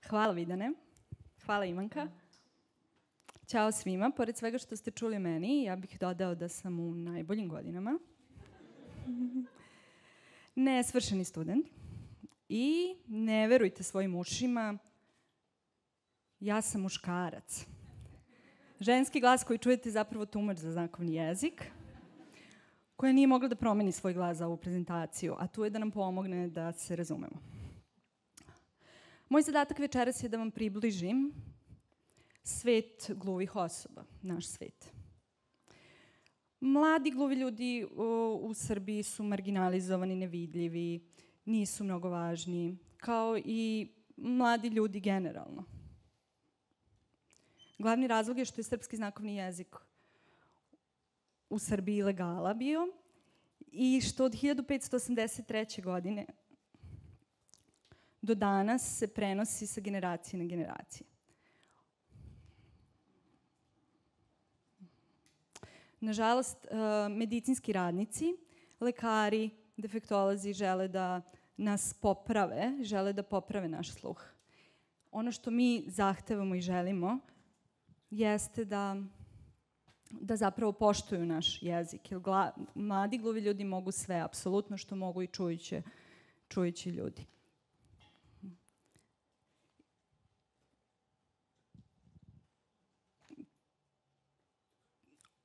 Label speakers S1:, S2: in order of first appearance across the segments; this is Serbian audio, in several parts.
S1: Hvala Vidane. Hvala Ivanka. Ćao svima. Pored svega što ste čuli o meni, ja bih dodao da sam u najboljim godinama. Nesvršeni student. I ne verujte svojim ušima, ja sam muškarac. Ženski glas koji čujete je zapravo tumač za znakovni jezik, koja nije mogla da promeni svoj glas za ovu prezentaciju, a tu je da nam pomogne da se razumemo. Moj zadatak večeras je da vam približim svet gluvih osoba, naš svet. Mladi gluvi ljudi u Srbiji su marginalizovani, nevidljivi, nisu mnogo važni, kao i mladi ljudi generalno. Glavni razlog je što je srpski znakovni jezik u Srbiji ilegala bio i što od 1583. godine do danas se prenosi sa generacije na generacije. Nažalost, medicinski radnici, lekari, defektolozi žele da nas poprave, žele da poprave naš sluh. Ono što mi zahtevamo i želimo jeste da zapravo poštuju naš jezik. Jer mladi gluvi ljudi mogu sve, apsolutno što mogu i čujući ljudi.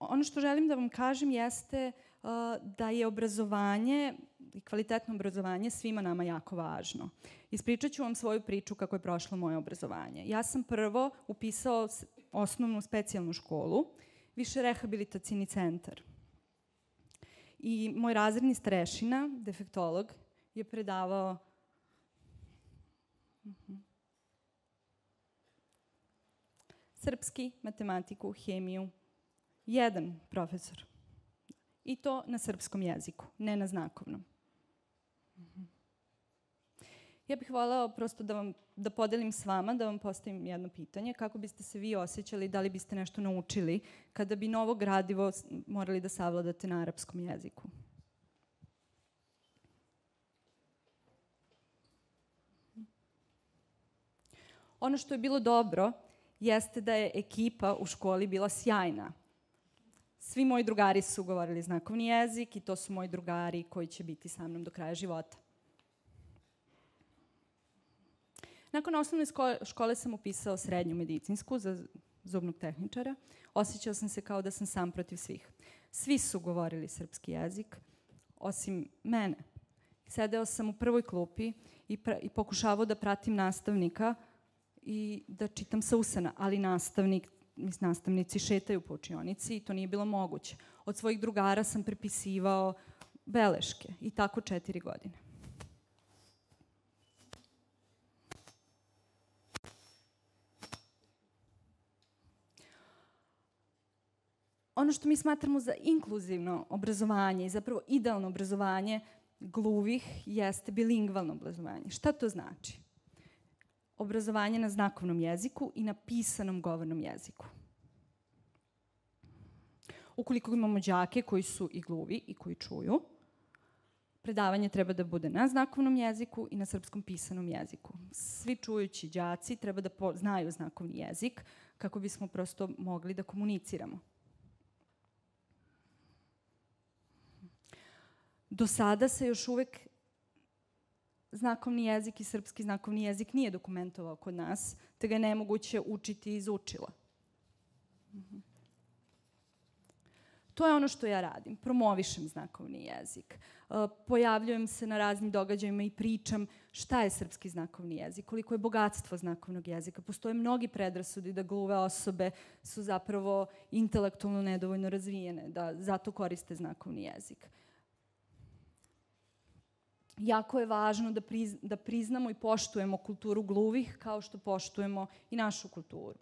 S1: Ono što želim da vam kažem jeste da je obrazovanje i kvalitetno obrazovanje svima nama jako važno. Ispričat ću vam svoju priču kako je prošlo moje obrazovanje. Ja sam prvo upisao osnovnu specijalnu školu, više rehabilitacioni centar. I moj razredni starešina, defektolog, je predavao srpski, matematiku, hemiju. Jedan profesor. I to na srpskom jeziku, ne na znakovnom. Ja bih voljela prosto da podelim s vama, da vam postavim jedno pitanje, kako biste se vi osjećali, da li biste nešto naučili kada bi novo gradivo morali da savladate na arapskom jeziku. Ono što je bilo dobro jeste da je ekipa u školi bila sjajna. Svi moji drugari su govorili znakovni jezik i to su moji drugari koji će biti sa mnom do kraja života. Nakon osnovne škole sam upisao srednju medicinsku za zubnog tehničara. Osjećao sam se kao da sam sam protiv svih. Svi su govorili srpski jezik, osim mene. Sedeo sam u prvoj klupi i pokušavao da pratim nastavnika i da čitam sa usana, ali nastavnici šetaju po učionici i to nije bilo moguće. Od svojih drugara sam prepisivao beleške i tako 4 godine. Ono što mi smatramo za inkluzivno obrazovanje i zapravo idealno obrazovanje gluvih jeste bilingvalno obrazovanje. Šta to znači? Obrazovanje na znakovnom jeziku i na pisanom govornom jeziku. Ukoliko imamo đake koji su i gluvi i koji čuju, predavanje treba da bude na znakovnom jeziku i na srpskom pisanom jeziku. Svi čujući đaci treba da znaju znakovni jezik kako bismo prosto mogli da komuniciramo. Do sada se još uvek znakovni jezik i srpski znakovni jezik nije dokumentovao kod nas, te ga je nemoguće učiti iz učila. To je ono što ja radim. Promovišem znakovni jezik. Pojavljujem se na raznim događajima i pričam šta je srpski znakovni jezik, koliko je bogatstvo znakovnog jezika. Postoje mnogi predrasudi da gluve osobe su zapravo intelektualno nedovoljno razvijene, da zato koriste znakovni jezik. Jako je važno da priznamo i poštujemo kulturu gluvih kao što poštujemo i našu kulturu.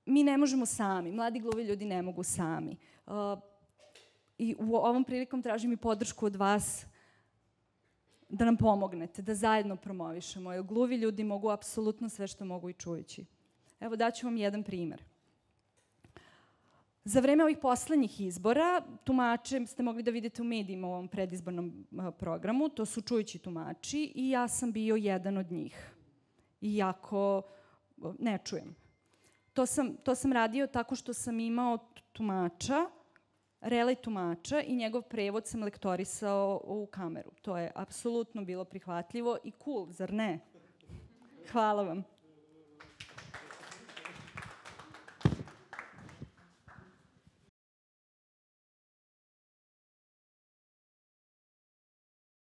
S1: Mi ne možemo sami, mladi gluvi ljudi ne mogu sami. I u ovom prilikom tražim i podršku od vas da nam pomognete, da zajedno promovišemo, jer gluvi ljudi mogu apsolutno sve što mogu i čujući. Evo daću vam jedan primer. Za vreme ovih poslednjih izbora, tumače ste mogli da vidite u medijima u ovom predizbornom programu, to su čujući tumači i ja sam bio jedan od njih. Iako ne čujem. To sam radio tako što sam imao tumača, relej tumača i njegov prevod sam lektorisao u kameru. To je apsolutno bilo prihvatljivo i cool, zar ne? Hvala vam.